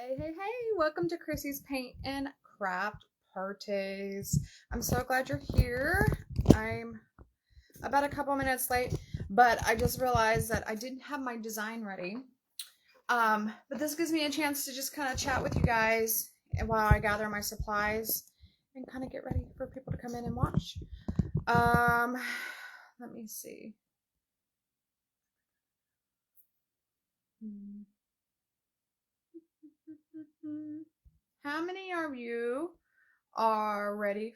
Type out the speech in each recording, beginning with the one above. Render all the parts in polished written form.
Hey, welcome to Chrissy's Paint and Craft Parties. I'm so glad you're here. I'm about a couple minutes late, but I just realized that I didn't have my design ready. But this gives me a chance to just kind of chat with you guys while I gather my supplies and kind of get ready for people to come in and watch. Let me see. How many of you are ready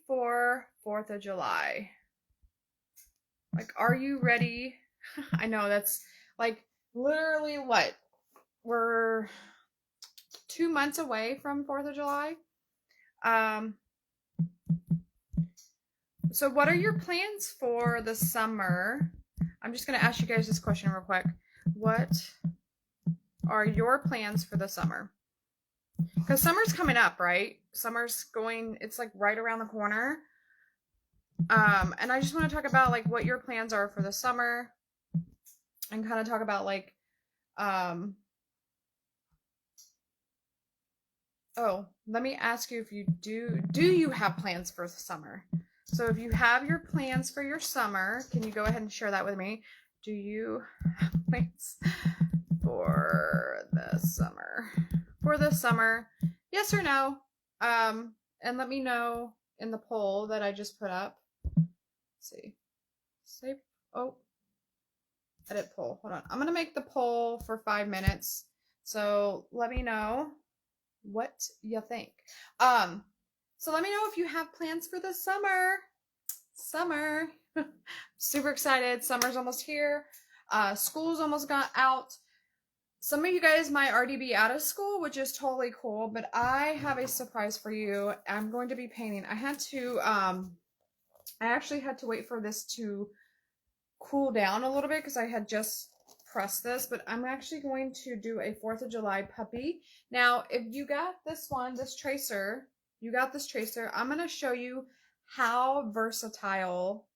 for 4th of July? Like, are you ready? I know that's like literally what? We're 2 months away from 4th of July. Um, so what are your plans for the summer? I'm just going to ask you guys this question real quick. What are your plans for the summer? Because summer's coming up, right? Summer's going, it's like right around the corner. And I just want to talk about like what your plans are for the summer and kind of talk about like, oh, let me ask you if you do you have plans for the summer? So if you have your plans for your summer, can you go ahead and share that with me? Do you have plans for the summer? For the summer, yes or no? And let me know in the poll that I just put up. Let's see. Save. Oh, edit poll. Hold on. I'm gonna make the poll for 5 minutes. So let me know what you think. So let me know if you have plans for the summer. Summer. Super excited. Summer's almost here. School's almost got out. Some of you guys might already be out of school, which is totally cool, but I have a surprise for you. I'm going to be painting. I actually had to wait for this to cool down a little bit because I had just pressed this, but I'm actually going to do a 4th of July puppy. Now, if you got this one, this tracer, I'm going to show you how versatile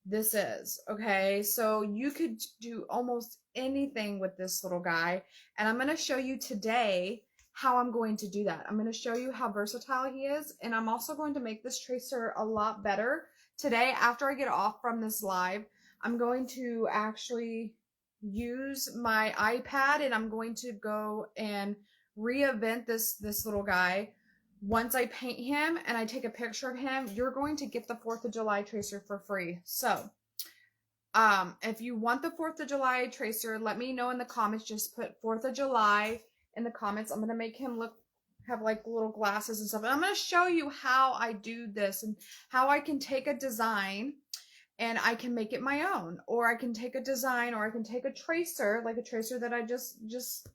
this is. Okay, so you could do almost anything with this little guy, and I'm going to show you today how I'm going to do that. I'm going to show you how versatile he is, and I'm also going to make this tracer a lot better today. After I get off from this live, I'm going to actually use my iPad and I'm going to go and reinvent this little guy. Once I paint him and I take a picture of him, you're going to get the 4th of July tracer for free. So, if you want the 4th of July tracer, let me know in the comments. Just put 4th of July in the comments. I'm going to make him have like little glasses and stuff. And I'm going to show you how I do this and how I can take a design and I can make it my own, or I can take a design, or I can take a tracer, like a tracer that I just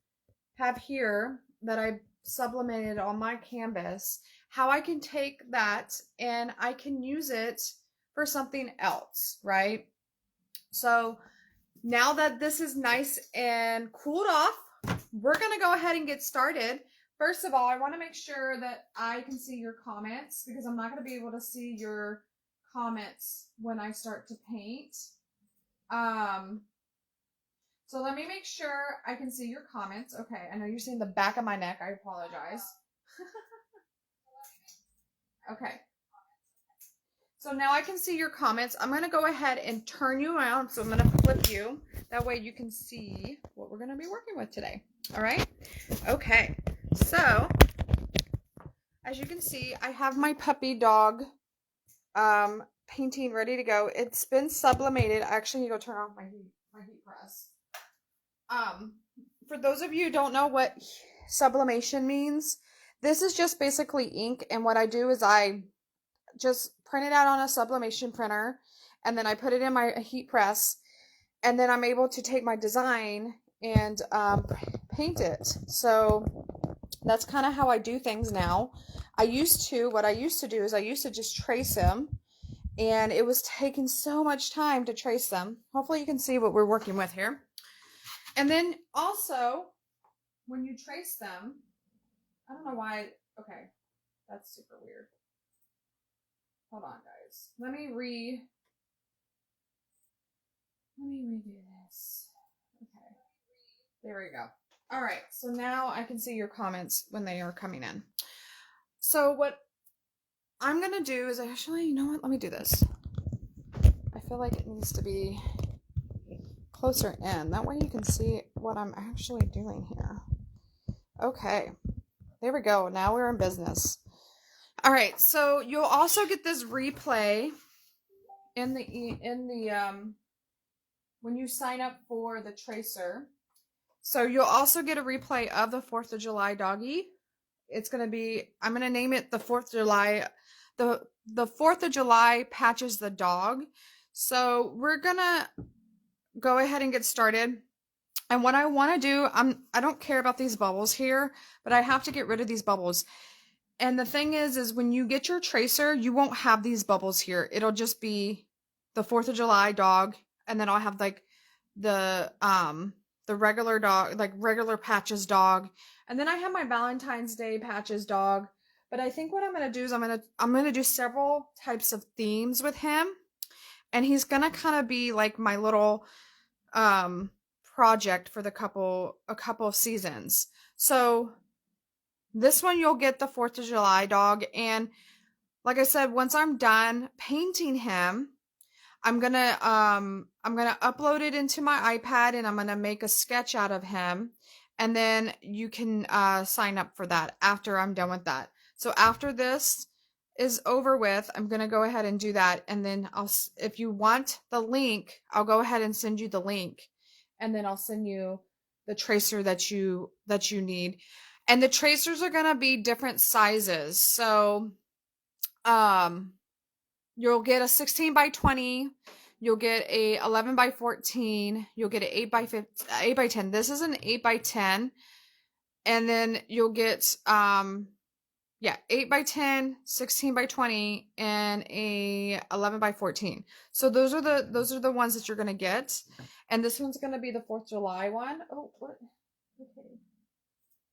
have here that I sublimated on my canvas, how I can take that and I can use it for something else, right? So now that this is nice and cooled off, we're going to go ahead and get started. First of all, I want to make sure that I can see your comments because I'm not going to be able to see your comments when I start to paint. So let me make sure I can see your comments. Okay, I know you're seeing the back of my neck. I apologize. Okay. So now I can see your comments. I'm going to go ahead and turn you around. So I'm going to flip you. That way you can see what we're going to be working with today. All right? Okay. So as you can see, I have my puppy dog painting ready to go. It's been sublimated. I actually need to go turn off my heat press. For those of you who don't know what sublimation means, this is just basically ink, and what I do is I just print it out on a sublimation printer, and then I put it in my heat press, and then I'm able to take my design and paint it. So that's kind of how I do things now. What I used to do is I used to just trace them, and it was taking so much time to trace them. Hopefully you can see what we're working with here. And then also, when you trace them, I don't know why, okay, that's super weird. Hold on, guys. Let me redo this. Okay, there we go. All right, so now I can see your comments when they are coming in. So what I'm gonna do is actually, you know what? Let me do this. I feel like it needs to be closer in. That way you can see what I'm actually doing here. Okay, there we go. Now we're in business. All right, so you'll also get this replay in the when you sign up for the tracer. So you'll also get a replay of the 4th of July doggy. It's going to be, I'm going to name it the 4th of July, the 4th of July Patches the Dog. So we're going to go ahead and get started. And what I want to do, I don't care about these bubbles here, but I have to get rid of these bubbles. And the thing is when you get your tracer, you won't have these bubbles here. It'll just be the 4th of July dog. And then I'll have like the regular dog, like regular Patches dog. And then I have my Valentine's Day Patches dog. But I think what I'm going to do is I'm going to do several types of themes with him. And he's going to kind of be like my little project for a couple of seasons. So this one you'll get the 4th of July dog. And like I said, once I'm done painting him, I'm gonna upload it into my iPad and I'm gonna make a sketch out of him, and then you can sign up for that after I'm done with that. So after this is over with, I'm gonna go ahead and do that, and then if you want the link, I'll go ahead and send you the link, and then I'll send you the tracer that you need, and the tracers are gonna be different sizes. So you'll get a 16 by 20, you'll get a 11 by 14, you'll get an 8 by 10. This is an 8 by 10. And then you'll get 8 by 10, 16 by 20, and a 11 by 14. So those are the ones that you're going to get. And this one's going to be the 4th of July one. Oh, what? Okay.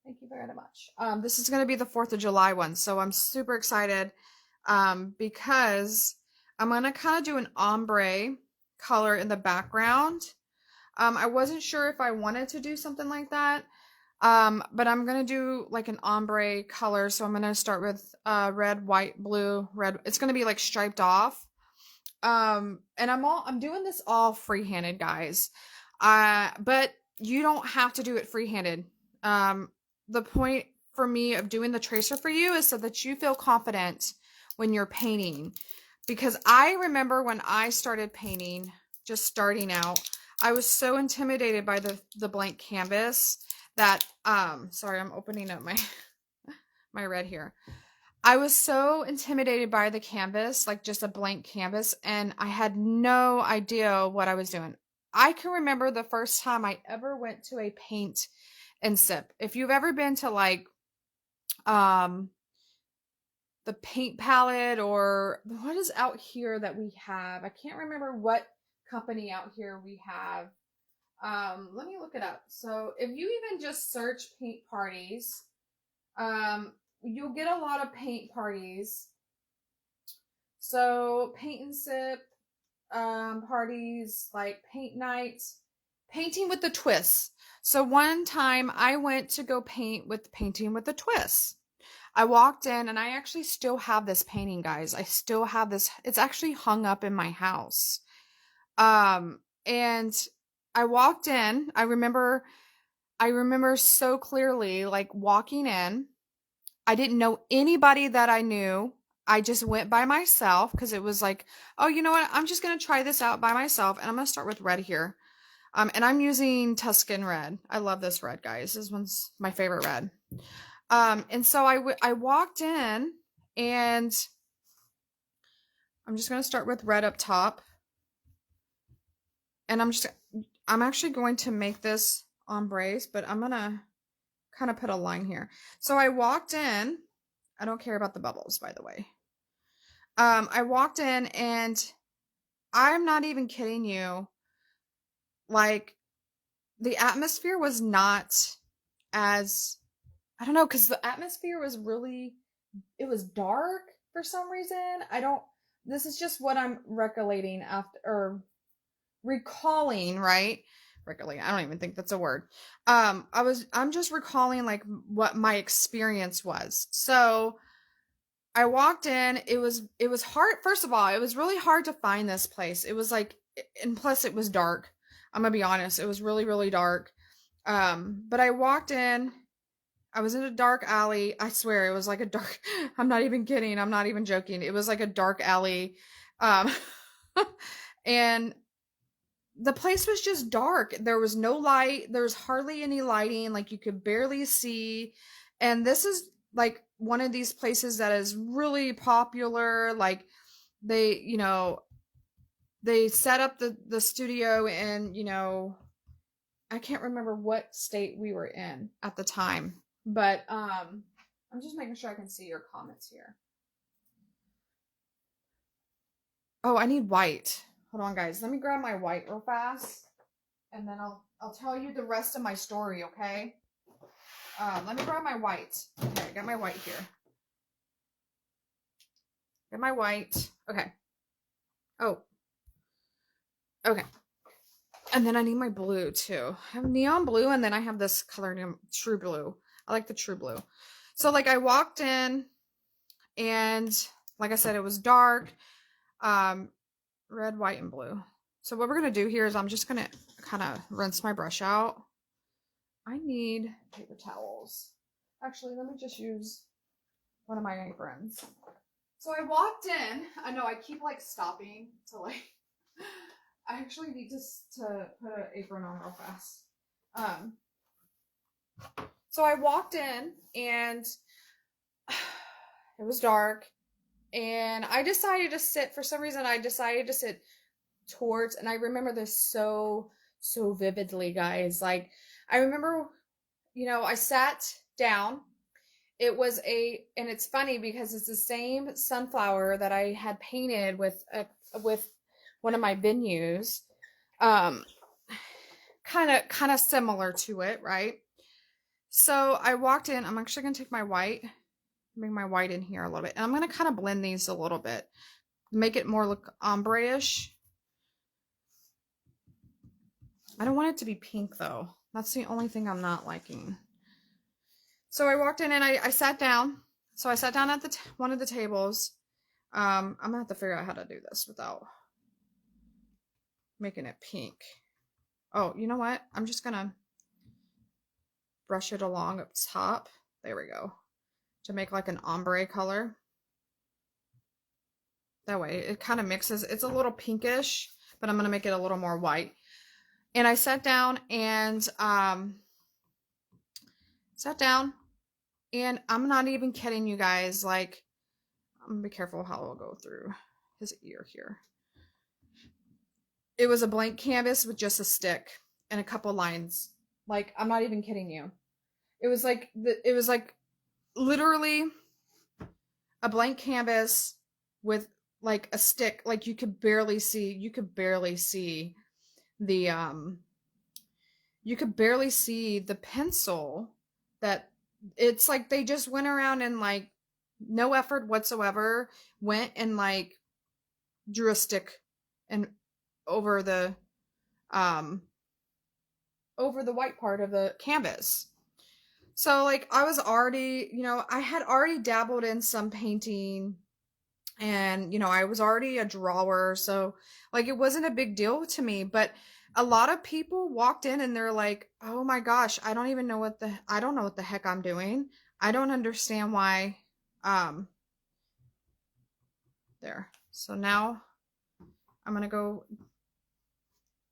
Thank you very much. This is going to be the 4th of July one. So I'm super excited because I'm going to kind of do an ombre color in the background. I wasn't sure if I wanted to do something like that, but I'm going to do like an ombre color. So I'm going to start with red, white, blue, red. It's going to be like striped off. And I'm doing this all free-handed, guys. But you don't have to do it free-handed. The point for me of doing the tracer for you is so that you feel confident when you're painting. Because I remember when I started painting, just starting out, I was so intimidated by the blank canvas that, sorry, I'm opening up my red here. I was so intimidated by the canvas, like just a blank canvas, and I had no idea what I was doing. I can remember the first time I ever went to a paint and sip. If you've ever been to like, the paint palette, or what is out here that we have? I can't remember what company out here we have. Let me look it up. So if you even just search paint parties, you'll get a lot of paint parties. So paint and sip, parties like paint nights, painting with the twists. So one time I went to go paint with Painting with the Twists. I walked in and I actually still have this painting, guys. I still have this. It's actually hung up in my house. And I walked in. I remember so clearly, like walking in. I didn't know anybody that I knew. I just went by myself because it was like, oh, you know what? I'm just going to try this out by myself. And I'm going to start with red here. And I'm using Tuscan red. I love this red, guys. This one's my favorite red. And so I walked in, and I'm just going to start with red up top. And I'm actually going to make this ombres, but I'm going to kind of put a line here. So I walked in. I don't care about the bubbles, by the way. I walked in, and I'm not even kidding you. Like, the atmosphere was not as, I don't know, because the atmosphere was really, it was dark for some reason. This is just what I'm recollecting after, or recalling, right? regularly. I don't even think that's a word. I'm just recalling like what my experience was. So I walked in, it was hard. First of all, it was really hard to find this place. It was like, and plus it was dark. I'm gonna be honest, it was really, really dark. But I walked in, I was in a dark alley. I swear it was like a dark, I'm not even kidding, I'm not even joking. It was like a dark alley. Um and the place was just dark. There was no light. There was hardly any lighting. Like you could barely see. And this is like one of these places that is really popular. Like they, they set up the studio in, I can't remember what state we were in at the time. But I'm just making sure I can see your comments here. Oh, I need white. Hold on, guys. Let me grab my white real fast, and then I'll tell you the rest of my story. Okay. Let me grab my white. Okay, I got my white here. Get my white. Okay. Oh. Okay. And then I need my blue too. I have neon blue, and then I have this color named True Blue. I like the True Blue. So like I walked in, and like I said, it was dark. Red, white, and blue. So what we're going to do here is I'm just going to kind of rinse my brush out. I need paper towels. Actually, let me just use one of my aprons. So I walked in. I know I keep like stopping to like, I actually need to put an apron on real fast. So I walked in and it was dark. And I decided to sit, for some reason, I decided to sit towards, and I remember this so vividly, guys. Like, I remember, I sat down. It was and it's funny because it's the same sunflower that I had painted with one of my venues. Kind of similar to it, right? So I walked in. I'm actually going to take my white. Bring my white in here a little bit. And I'm going to kind of blend these a little bit. Make it more look ombre-ish. I don't want it to be pink though. That's the only thing I'm not liking. So I walked in and I sat down. So I sat down at one of the tables. I'm going to have to figure out how to do this without making it pink. Oh, you know what? I'm just going to brush it along up top. There we go. To make like an ombre color. That way it kind of mixes. It's a little pinkish, but I'm going to make it a little more white. And I sat down and I'm not even kidding you guys. Like, I'm going to be careful how I'll go through his ear here. It was a blank canvas with just a stick and a couple lines. Like, I'm not even kidding you. It was like literally a blank canvas with like a stick. Like you could barely see the pencil. That it's like they just went around and like no effort whatsoever went and like drew a stick and over the white part of the canvas. So like I was already, I had already dabbled in some painting, and I was already a drawer, so like it wasn't a big deal to me. But a lot of people walked in and they're like, oh my gosh, I don't know what the heck I'm doing. I don't understand why. There. So now I'm going to go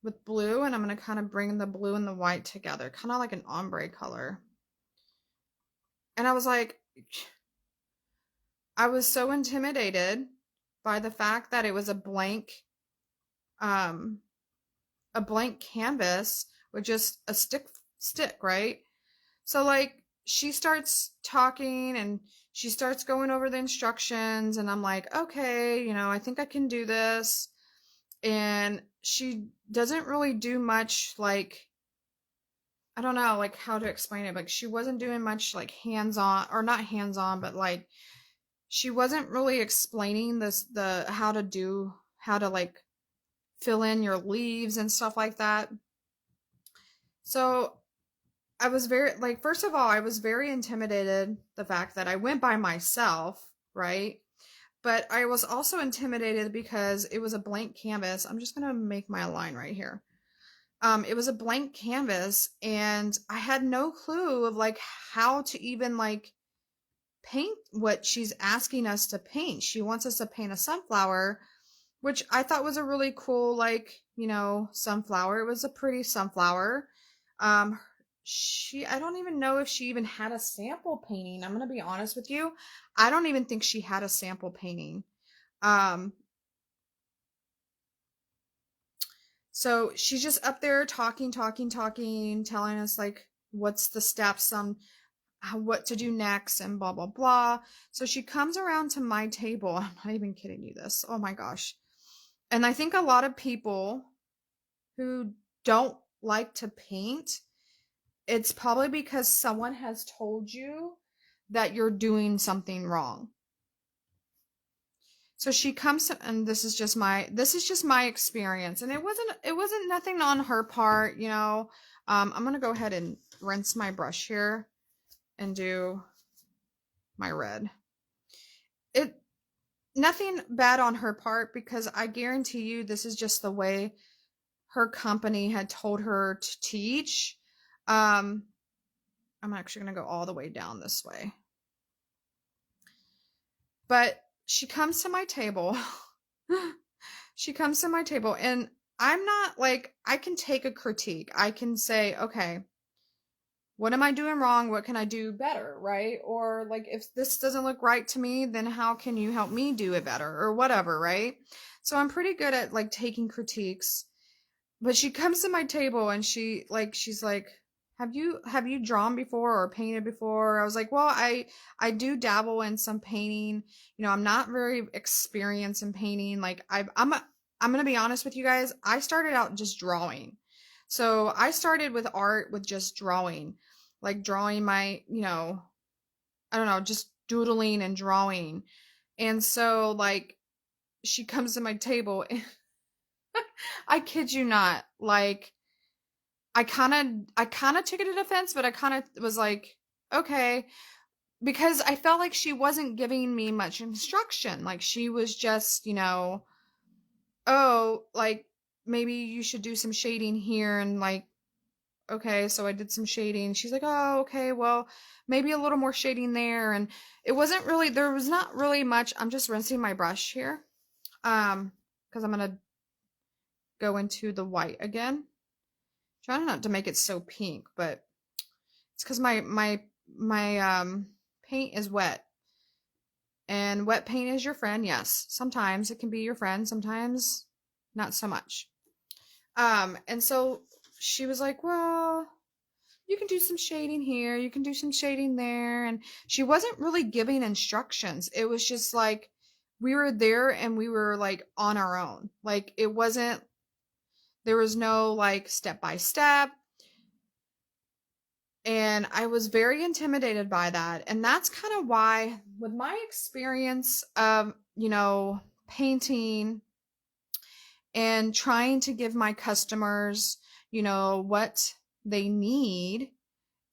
with blue, and I'm going to kind of bring the blue and the white together, kind of like an ombre color. And I was like, I was so intimidated by the fact that it was a blank canvas with just a stick, right? So like she starts talking and she starts going over the instructions, and I'm like, okay, I think I can do this. And she doesn't really do much, like, I don't know, like how to explain it. Like she wasn't doing much like hands-on, or not hands-on, but like she wasn't really explaining how to like fill in your leaves and stuff like that. So I was very, like, first of all, I was very intimidated the fact that I went by myself, right? But I was also intimidated because it was a blank canvas. I'm just gonna make my line right here. It was a blank canvas, and I had no clue of like how to even like paint what she's asking us to paint. She wants us to paint a sunflower, which I thought was a really cool, like, sunflower. It was a pretty sunflower. Um, I don't even know if she even had a sample painting. I'm gonna be honest with you. I don't even think she had a sample painting. Um, so she's just up there talking, telling us like what's the steps on what to do next and blah blah blah. So she comes around to my table. I'm not even kidding you this. Oh my gosh. And I think a lot of people who don't like to paint, it's probably because someone has told you that you're doing something wrong. So she comes to, and this is just my experience, and it wasn't nothing on her part. I'm gonna go ahead and rinse my brush here and do my red. It Nothing bad on her part, because I guarantee you this is just the way her company had told her to teach. Um, I'm actually going to go all the way down this way. But she comes to my table. She comes to my table, and I'm not like, I can take a critique. I can say, okay, what am I doing wrong? What can I do better? Right? Or like, if this doesn't look right to me, then how can you help me do it better or whatever? Right? So I'm pretty good at like taking critiques. But she comes to my table and she's like, have you drawn before or painted before? I was like, well, I do dabble in some painting. I'm not very experienced in painting. Like I'm gonna be honest with you guys. I started out just drawing. So I started with art with just drawing, like drawing my, I don't know, just doodling and drawing. And so like she comes to my table. I kid you not. Like I kind of took it in offense, but I kind of was like, okay, because I felt like she wasn't giving me much instruction. Like she was just, oh, like maybe you should do some shading here, and like, okay, so I did some shading. She's like, "Oh, okay, well, maybe a little more shading there." And there was not really much. I'm just rinsing my brush here. Because I'm going to go into the white again. Trying not to make it so pink, but it's because my paint is wet, and wet paint is your friend. Yes, sometimes it can be your friend, sometimes not so much. And so she was like, "Well, you can do some shading here, you can do some shading there," and she wasn't really giving instructions. It was just like we were there and we were like on our own. Like it wasn't. There was no like step by step. And I was very intimidated by that. And that's kind of why, with my experience of, painting and trying to give my customers, what they need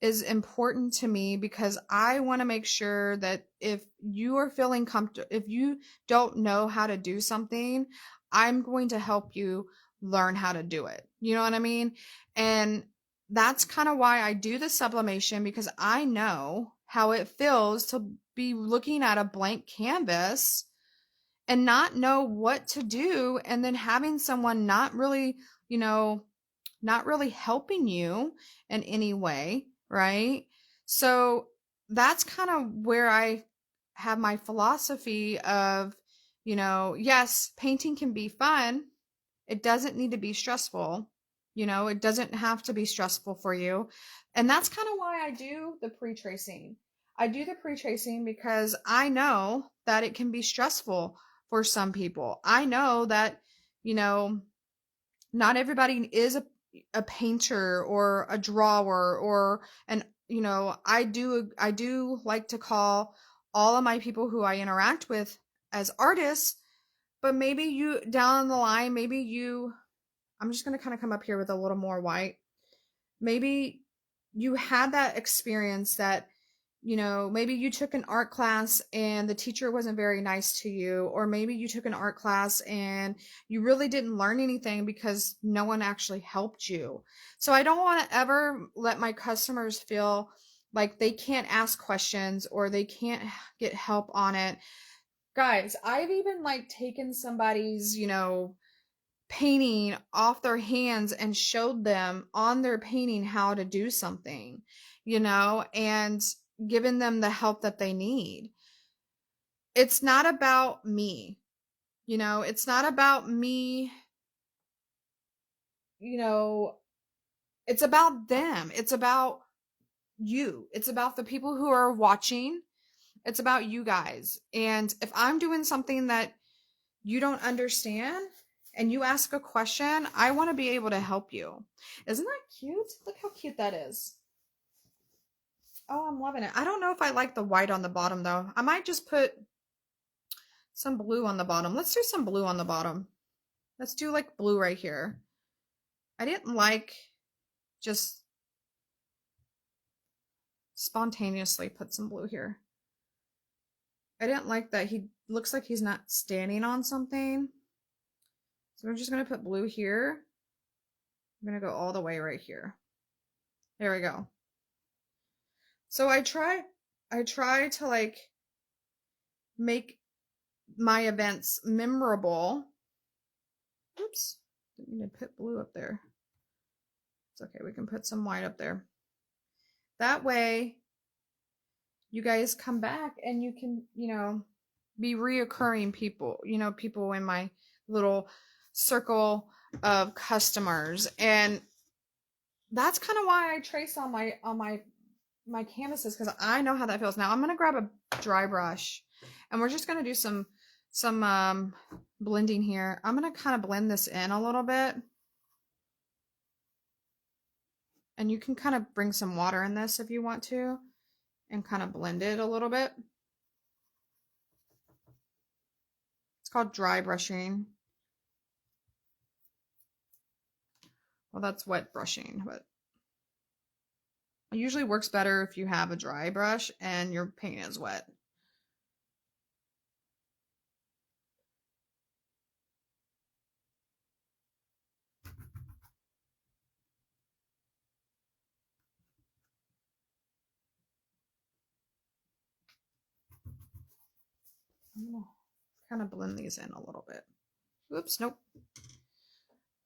is important to me, because I want to make sure that if you are feeling comfortable, if you don't know how to do something, I'm going to help you learn how to do it. You know what I mean? And that's kind of why I do the sublimation, because I know how it feels to be looking at a blank canvas and not know what to do, and then having someone you know, not really helping you in any way, right? So that's kind of where I have my philosophy of, yes, painting can be fun. It doesn't need to be stressful. It doesn't have to be stressful for you. And that's kind of why I do the pre-tracing. I do the pre-tracing because I know that it can be stressful for some people. I know that, you know, not everybody is a painter or a drawer or an, I do like to call all of my people who I interact with as artists. But maybe down the line, I'm just going to kind of come up here with a little more white. maybe you had that experience that, maybe you took an art class and the teacher wasn't very nice to you, or maybe you took an art class and you really didn't learn anything because no one actually helped you. So I don't want to ever let my customers feel like they can't ask questions or they can't get help on it. Guys, I've even like taken somebody's, painting off their hands and showed them on their painting how to do something, and given them the help that they need. It's not about me, it's not about me, you know, it's about them. It's about you. It's about the people who are watching. It's about you guys. And if I'm doing something that you don't understand and you ask a question, I want to be able to help you. Isn't that cute? Look how cute that is. Oh, I'm loving it. I don't know if I like the white on the bottom though. I might just put some blue on the bottom. Let's do some blue on the bottom. Let's do like blue right here. I didn't like just spontaneously put some blue here. I didn't like that he looks like he's not standing on something. So we're just going to put blue here. I'm going to go all the way right here. There we go. So I try to like make my events memorable. Oops, didn't mean to put blue up there. It's okay, we can put some white up there. That way you guys come back and you can, be reoccurring people, people in my little circle of customers. And that's kind of why I trace on my canvases, because I know how that feels. Now I'm going to grab a dry brush and we're just going to do some blending here. I'm going to kind of blend this in a little bit. And you can kind of bring some water in this if you want to and kind of blend it a little bit. It's called dry brushing. Well, that's wet brushing, but it usually works better if you have a dry brush and your paint is wet. I'm gonna kind of blend these in a little bit. Oops, nope.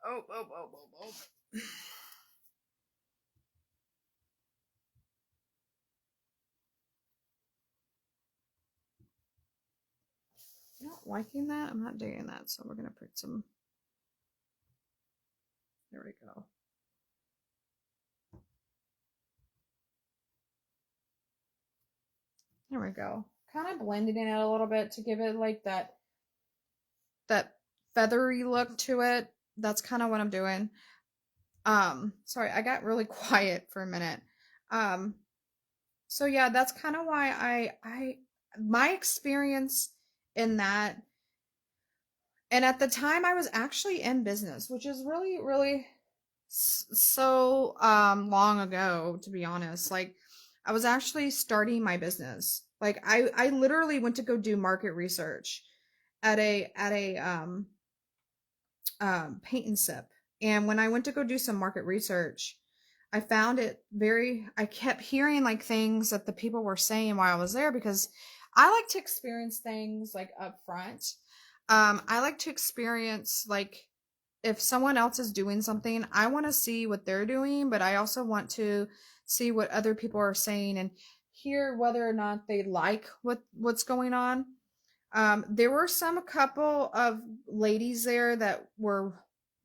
Oh. Not liking that. I'm not digging that, so we're gonna put some. There we go. There we go. Kind of blending it a little bit to give it like that feathery look to it. That's kind of what I'm doing. Sorry, I got really quiet for a minute. So yeah, that's kind of why my experience in that. And at the time I was actually in business, which is really, really so long ago, to be honest. Like I was actually starting my business. Like I literally went to go do market research at a paint and sip. And when I went to go do some market research, I found it I kept hearing like things that the people were saying while I was there, because I like to experience things like up front. I like to experience like if someone else is doing something, I want to see what they're doing, but I also want to see what other people are saying and hear whether or not they like what's going on. There were a couple of ladies there that were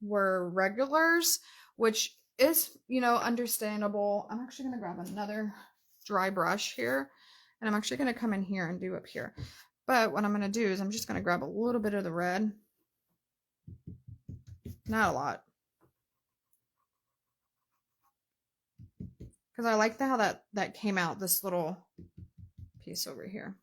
regulars, which is, understandable. I'm actually going to grab another dry brush here, and I'm actually going to come in here and do up here. But what I'm going to do is I'm just going to grab a little bit of the red. Not a lot. Because I like how that came out, this little piece over here.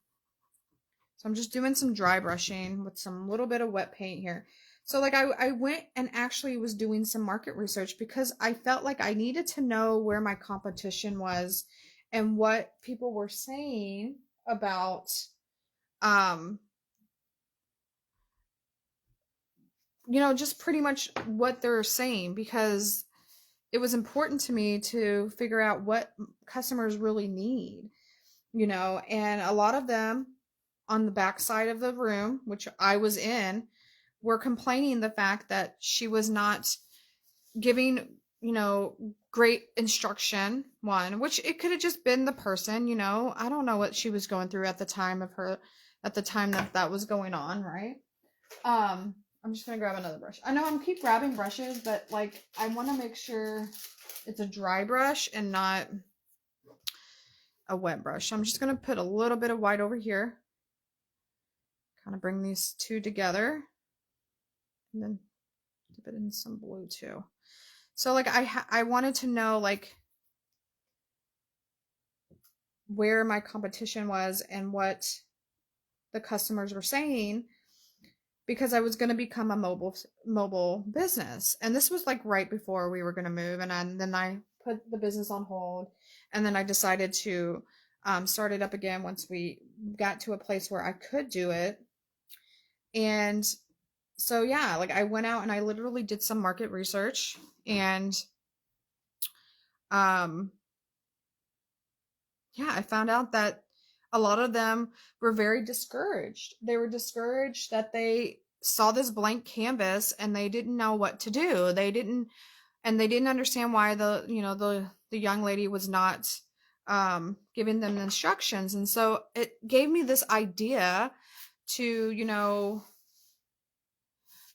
So I'm just doing some dry brushing with some little bit of wet paint here. So like I went and actually was doing some market research because I felt like I needed to know where my competition was and what people were saying about um just pretty much what they're saying, because it was important to me to figure out what customers really need, and a lot of them on the back side of the room, which I was in, were complaining the fact that she was not giving, great instruction, one, which it could have just been the person, I don't know what she was going through at the time that that was going on, right? I'm just gonna grab another brush. I know I'm keep grabbing brushes, but like I want to make sure it's a dry brush and not a wet brush. I'm just gonna put a little bit of white over here, kind of bring these two together, and then dip it in some blue too. So like I wanted to know like where my competition was and what the customers were saying, because I was going to become a mobile business. And this was like right before we were going to move, and then I put the business on hold, and then I decided to start it up again once we got to a place where I could do it. And so yeah, like I went out and I literally did some market research, and um yeah, I found out that a lot of them were very discouraged. They were discouraged that they saw this blank canvas and they didn't know what to do. They didn't understand why the young lady was not giving them instructions. And so it gave me this idea to,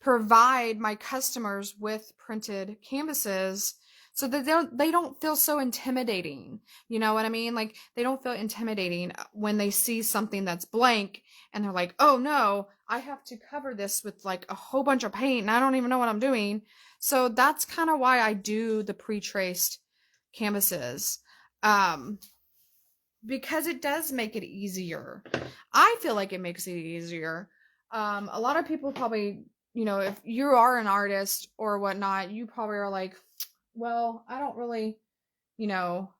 provide my customers with printed canvases so that they don't feel so intimidating. You know what I mean? Like they don't feel intimidating when they see something that's blank and they're like, "Oh no, I have to cover this with like a whole bunch of paint and I don't even know what I'm doing." So that's kind of why I do the pre-traced canvases. Um because it does make it easier. I feel like it makes it easier. A lot of people probably, if you are an artist or whatnot, you probably are like, well, I don't really, you know,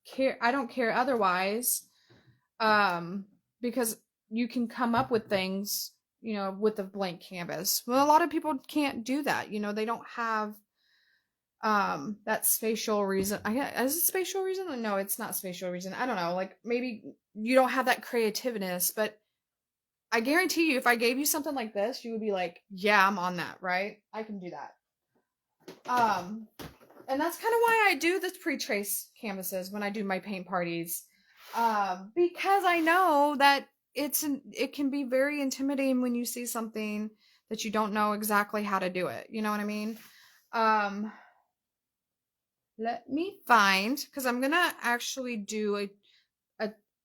care. I don't care otherwise. Um, because you can come up with things, with a blank canvas. Well, a lot of people can't do that. They don't have that spatial reason. Is it spatial reason? No, it's not spatial reason. I don't know, like maybe you don't have that creativeness, but I guarantee you if I gave you something like this, you would be like, yeah, I'm on that, right? I can do that. And that's kind of why I do the pre-trace canvases when I do my paint parties, because I know that it can be very intimidating when you see something that you don't know exactly how to do it, you know what I mean? um Let me find, because I'm gonna actually do a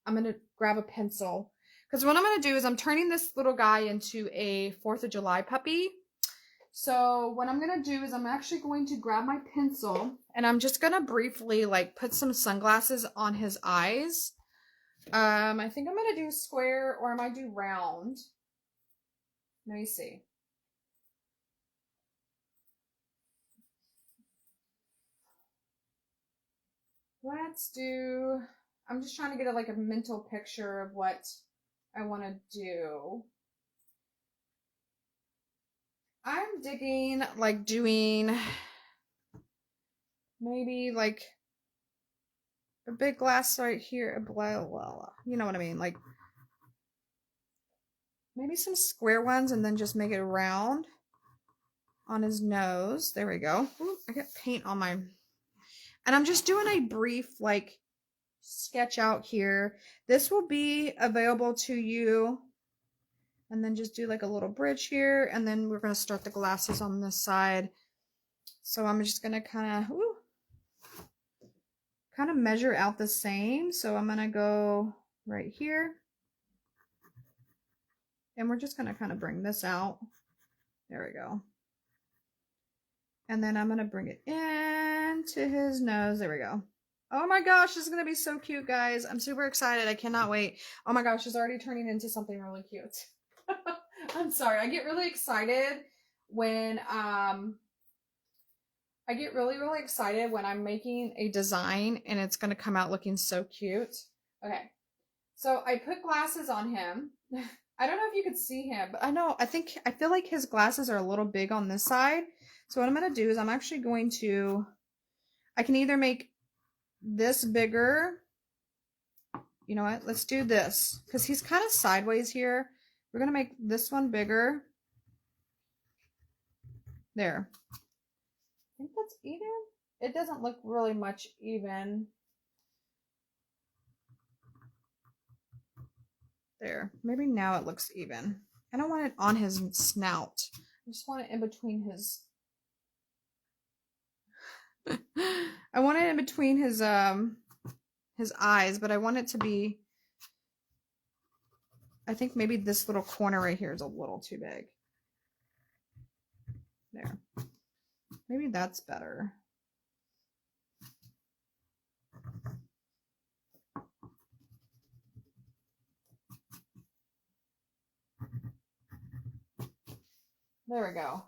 I'm gonna grab a pencil, because what I'm gonna do is I'm turning this little guy into a 4th of July puppy. So what I'm gonna do is I'm actually going to grab my pencil and I'm just gonna briefly like put some sunglasses on his eyes. I think I'm gonna do square, or I might do round. Let me see. Let's do, I'm just trying to get like a mental picture of what I want to do. I'm digging like doing maybe like a big glass right here, blah, blah, blah. You know what I mean? Like maybe some square ones and then just make it round on his nose. There we go. Ooh, I got paint on my, and I'm just doing a brief like sketch out here. This will be available to you, and then just do like a little bridge here, and then we're going to start the glasses on this side. So I'm just going to kind of measure out the same. So I'm going to go right here, and we're just going to kind of bring this out. There we go. And then I'm going to bring it into his nose. There we go. Oh my gosh, this is going to be so cute, guys. I'm super excited. I cannot wait. Oh my gosh, it's already turning into something really cute. I'm sorry. I get really excited when I get really, really excited when I'm making a design and it's going to come out looking so cute. Okay. So I put glasses on him. I don't know if you could see him, but I feel like his glasses are a little big on this side. So what I'm going to do is I'm actually going to, I can either make this bigger. You know what? Let's do this because he's kind of sideways here. We're going to make this one bigger. There. I think that's even. It doesn't look really much even. There. Maybe now it looks even. I don't want it on his snout. I just want it in between his. I want it in between his eyes, but I want it to be. I think maybe this little corner right here is a little too big. There. Maybe that's better. There we go.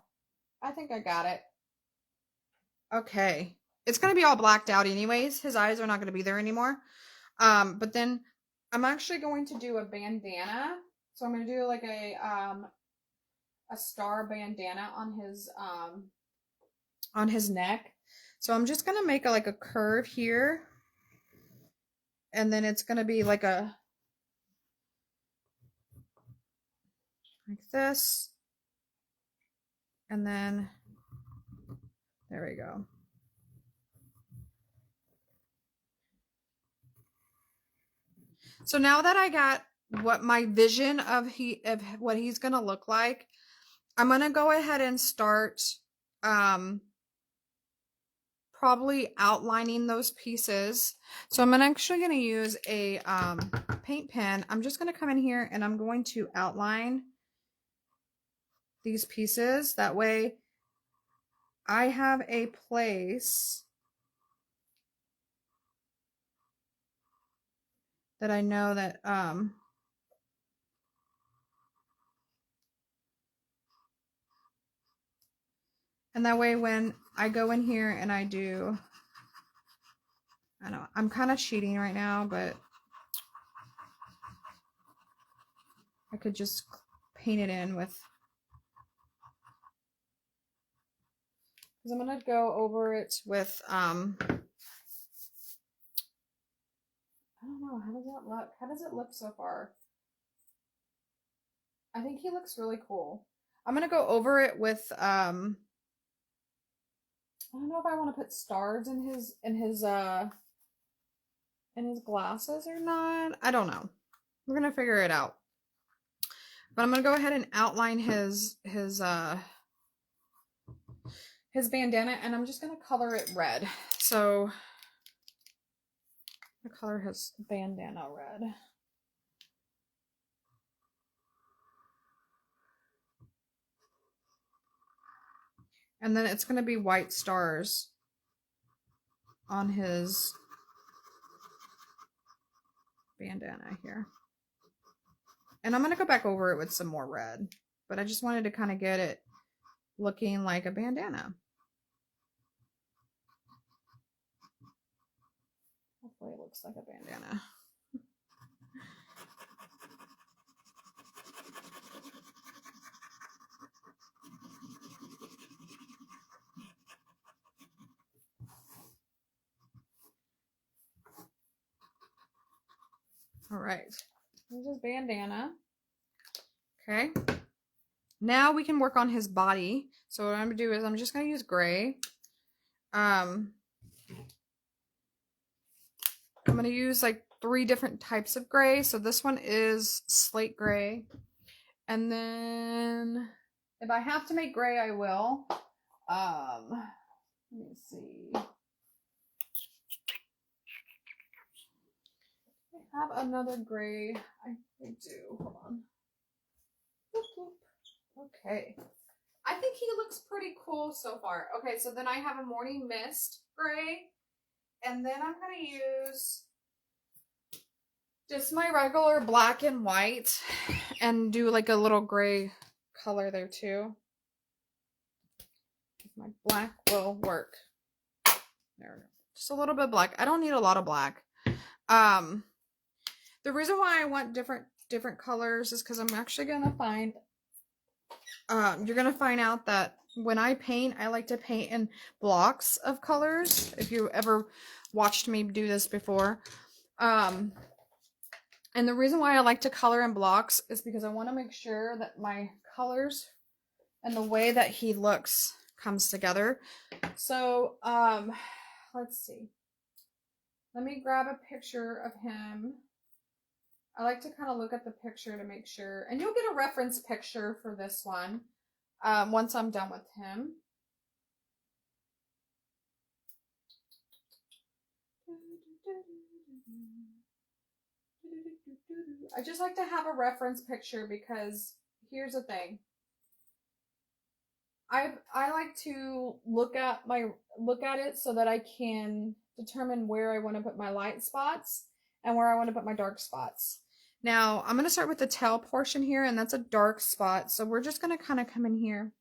I think I got it. Okay. It's going to be all blacked out anyways. His eyes are not going to be there anymore. But then I'm actually going to do a bandana. So I'm going to do like a star bandana on his neck. So I'm just going to make like a curve here. And then it's going to be like this. And then, there we go. So now that I got what my vision of what he's going to look like, I'm going to go ahead and start, probably outlining those pieces. So I'm actually going to use a, paint pen. I'm just going to come in here and I'm going to outline these pieces. That way I have a place that I know that and that way when I go in here and I do, I know I'm kind of cheating right now, but I could just paint it in with, because I'm going to go over it with, I don't know, how does that look? How does it look so far? I think he looks really cool. I'm going to go over it with, I don't know if I want to put stars in his glasses or not. I don't know. We're going to figure it out. But I'm going to go ahead and outline his bandana, and I'm just going to color it red. So I'm going to color his bandana red. And then it's going to be white stars on his bandana here. And I'm going to go back over it with some more red. But I just wanted to kind of get it looking like a bandana. Hopefully it looks like a bandana. All right, here's his bandana. Okay, now we can work on his body. So what I'm gonna do is I'm just gonna use gray. I'm gonna use like 3 different types of gray. So this one is slate gray, and then if I have to make gray, I will. Let me see. I have another gray. I do. Hold on. Okay. I think he looks pretty cool so far. Okay, so then I have a morning mist gray. And then I'm going to use just my regular black and white and do like a little gray color there too. my black will work. There we go. Just a little bit of black. I don't need a lot of black. The reason why I want different colors is because I'm actually gonna find you're gonna find out that when I paint, I like to paint in blocks of colors. If you ever watched me do this before. And the reason why I like to color in blocks is because I want to make sure that my colors and the way that he looks comes together. So, let's see. Let me grab a picture of him. I like to kind of look at the picture to make sure. And you'll get a reference picture for this one once I'm done with him. I just like to have a reference picture because here's the thing. I like to look at it so that I can determine where I want to put my light spots and where I want to put my dark spots. Now, I'm going to start with the tail portion here, and that's a dark spot. So we're just going to kind of come in here.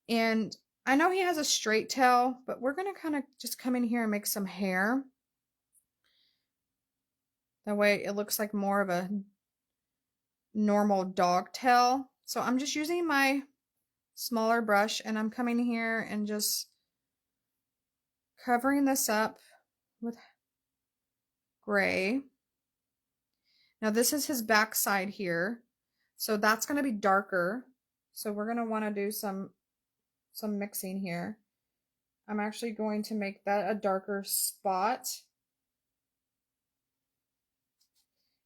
And I know he has a straight tail, but we're going to kind of just come in here and make some hair. That way it looks like more of a normal dog tail. So I'm just using my smaller brush and I'm coming here and just covering this up with gray. Now this is his back side here, so that's going to be darker. So we're going to want to do some mixing here. I'm actually going to make that a darker spot.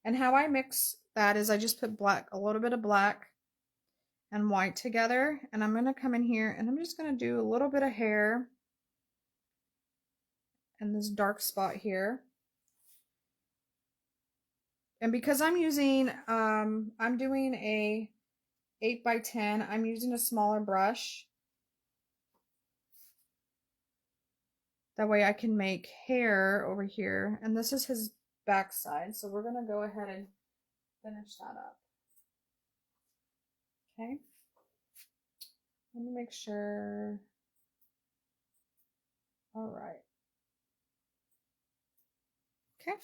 And how I mix that is I just put a little bit of black and white together, and I'm going to come in here and I'm just going to do a little bit of hair and this dark spot here. And because I'm using, I'm doing a 8x10, I'm using a smaller brush. That way I can make hair over here. And this is his back side. So we're going to go ahead and finish that up. Okay. Let me make sure. All right. Okay.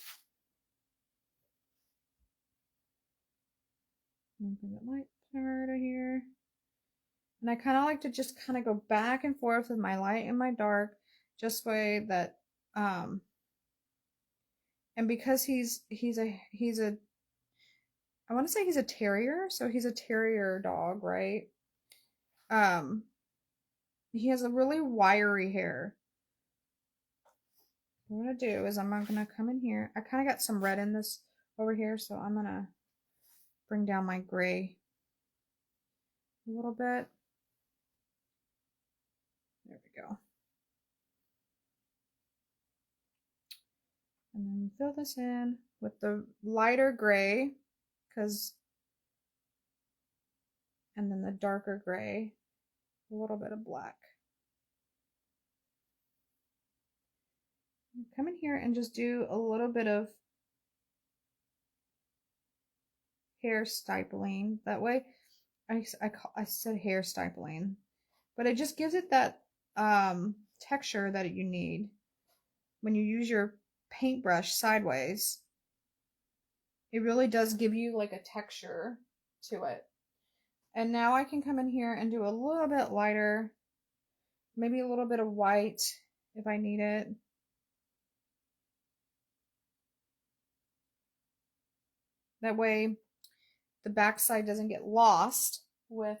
Bring the light part here. And I kind of like to just kind of go back and forth with my light and my dark, just way that, and because he's a, I want to say he's a terrier, so he's a terrier dog, right? He has a really wiry hair. What I'm going to do is I'm going to come in here. I kind of got some red in this over here, so I'm going to bring down my gray a little bit. There we go. And then fill this in with the lighter gray, and then the darker gray, a little bit of black. Come in here and just do a little bit of hair stippling. That way, I said hair stippling, but it just gives it that texture that you need when you use your paintbrush sideways. It really does give you like a texture to it. And now I can come in here and do a little bit lighter, maybe a little bit of white if I need it. That way the backside doesn't get lost with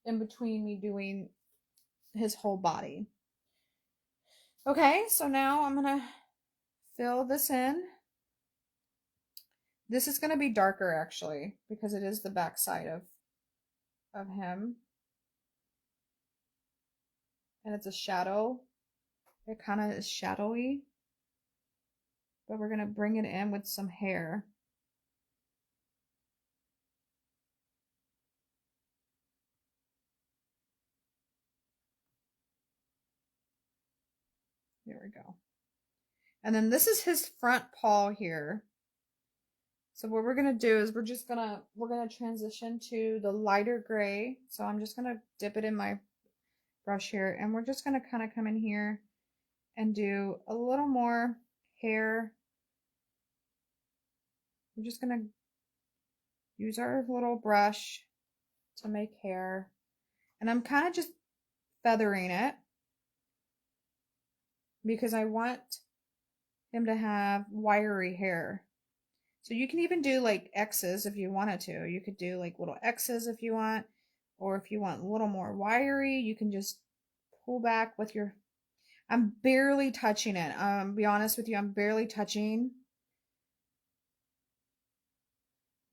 in between me doing his whole body. Okay, so now I'm gonna fill this in. This is gonna be darker actually because it is the backside of him, and it's a shadow. It kind of is shadowy, but we're gonna bring it in with some hair. There we go. And then this is his front paw here. So what we're gonna do is we're gonna transition to the lighter gray. So I'm just gonna dip it in my brush here, and we're just going to kind of come in here and do a little more hair. We're just going to use our little brush to make hair, and I'm kind of just feathering it because I want him to have wiry hair. So you can even do like X's if you wanted to. You could do like little X's if you want, or if you want a little more wiry, you can just pull back with your, I'm barely touching it. Be honest with you, I'm barely touching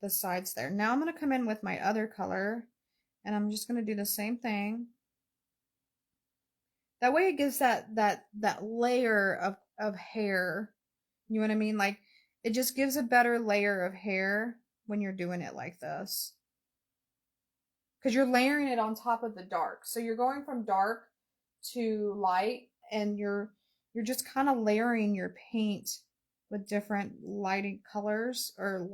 the sides there. Now I'm going to come in with my other color, and I'm just going to do the same thing. That way it gives that layer of hair. You know what I mean? Like, it just gives a better layer of hair when you're doing it like this. Because you're layering it on top of the dark. So you're going from dark to light, and you're just kind of layering your paint with different lighting colors, or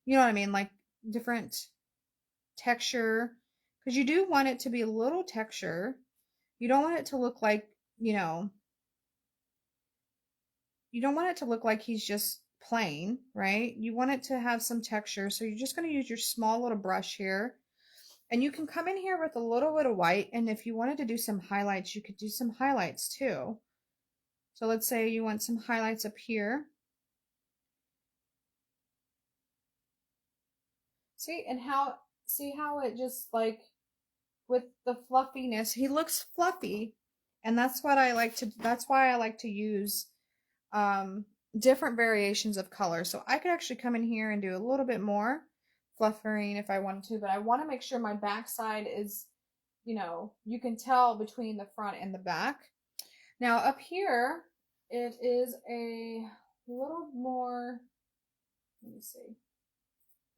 you know what I mean, like different texture, because you do want it to be a little texture. You don't want it to look like, you know, you don't want it to look like he's just plain, right? You want it to have some texture. So you're just going to use your small little brush here. And you can come in here with a little bit of white. And if you wanted to do some highlights, you could do some highlights too. So let's say you want some highlights up here. See, and see how it just like, with the fluffiness, he looks fluffy. And that's why I like to use different variations of color. So I could actually come in here and do a little bit more fluffering if I wanted to, but I want to make sure my backside is, you know, you can tell between the front and the back. Now up here, it is a little more, let me see,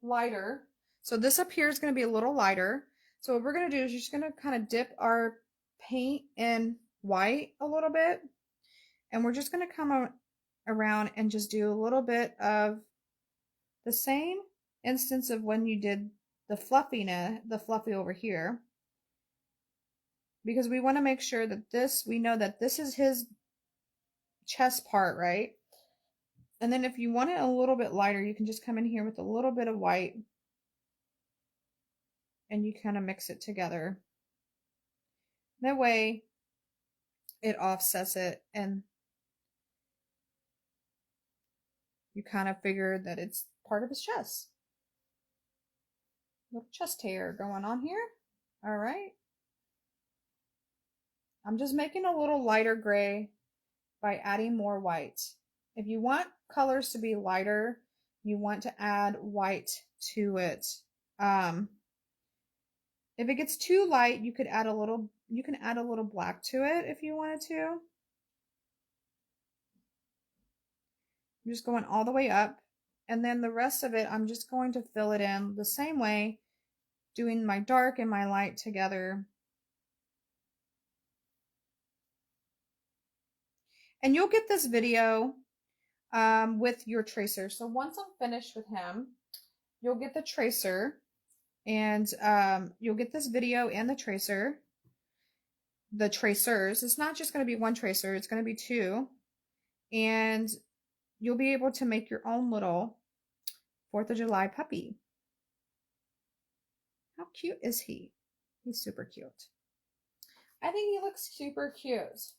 lighter. So this up here is going to be a little lighter. So what we're going to do is just going to kind of dip our paint in white a little bit. And we're just going to come around and just do a little bit of the same instance of when you did the fluffy over here. Because we want to make sure that we know that this is his chest part, right? And then if you want it a little bit lighter, you can just come in here with a little bit of white, and you kind of mix it together. That way it offsets it, and you kind of figure that it's part of his chest. Little chest hair going on here. All right. I'm just making a little lighter gray by adding more white. If you want colors to be lighter, you want to add white to it. If it gets too light, you can add a little black to it if you wanted to. I'm just going all the way up, and then the rest of it, I'm just going to fill it in the same way, doing my dark and my light together. And you'll get this video with your tracer. So once I'm finished with him, you'll get the tracer, and you'll get this video and the tracers. It's not just going to be one tracer, it's going to be two. And you'll be able to make your own little 4th of July puppy. How cute is he? He's super cute. I think he looks super cute.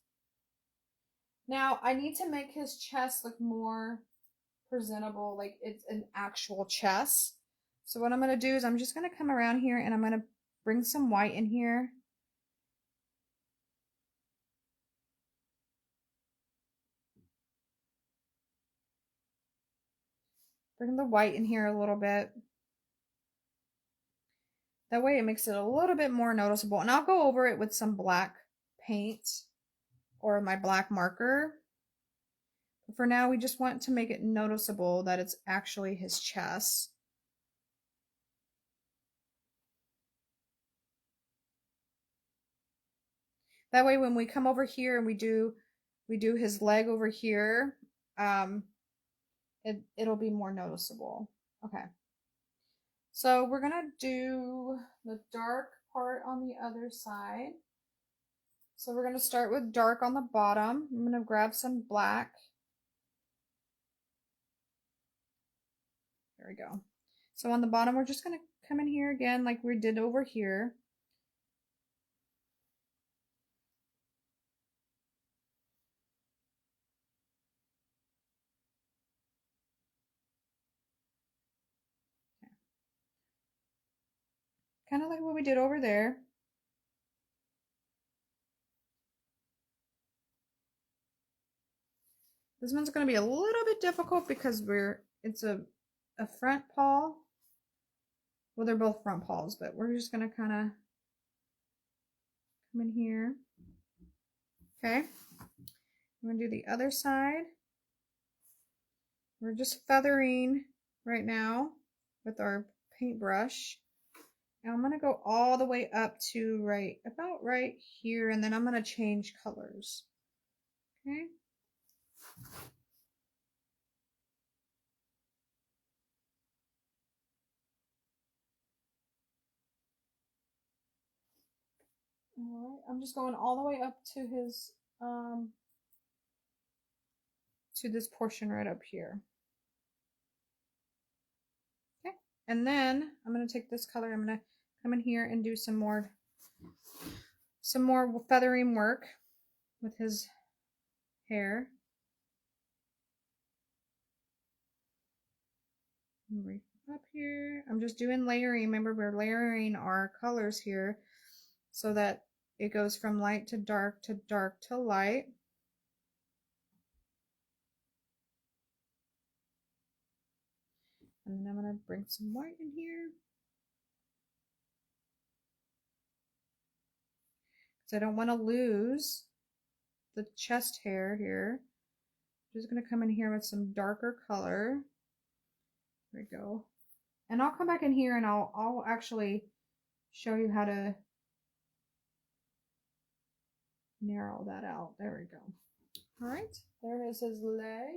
Now, I need to make his chest look more presentable, like it's an actual chest. So what I'm going to do is I'm just going to come around here, and I'm going to bring some white in here. Bring the white in here a little bit. That way it makes it a little bit more noticeable. And I'll go over it with some black paint or my black marker. But for now, we just want to make it noticeable that it's actually his chest. That way when we come over here and we do his leg over here, it'll be more noticeable. Okay. So we're going to do the dark part on the other side. So we're going to start with dark on the bottom. I'm going to grab some black. There we go. So on the bottom, we're just going to come in here again like we did over here. Okay. Kind of like what we did over there. This one's going to be a little bit difficult because it's a front paw. Well, they're both front paws, but we're just going to kind of come in here. Okay. I'm going to do the other side. We're just feathering right now with our paintbrush. And I'm going to go all the way up to about right here, and then I'm going to change colors. Okay. All right, I'm just going all the way up to his, to this portion right up here. Okay, and then I'm going to take this color, I'm going to come in here and do some more feathering work with his hair. Up here, I'm just doing layering. Remember, we're layering our colors here so that it goes from light to dark to light. And then I'm going to bring some white in here. Because I don't want to lose the chest hair here. I'm just going to come in here with some darker color. There we go. And I'll come back in here and I'll actually show you how to narrow that out. There we go. All right, there is his leg.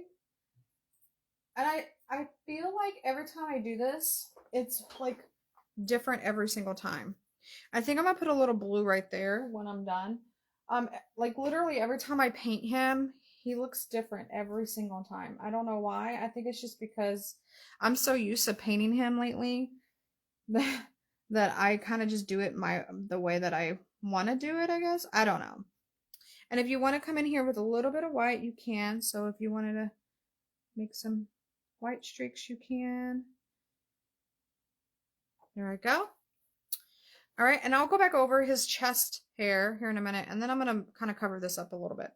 And I feel like every time I do this, it's like different every single time. I think I'm gonna put a little blue right there when I'm done. Like literally every time I paint him, he looks different every single time. I don't know why. I think it's just because I'm so used to painting him lately that I kind of just do it the way that I want to do it, I guess. I don't know. And if you want to come in here with a little bit of white, you can. So if you wanted to make some white streaks, you can. There I go. All right, and I'll go back over his chest hair here in a minute, and then I'm going to kind of cover this up a little bit.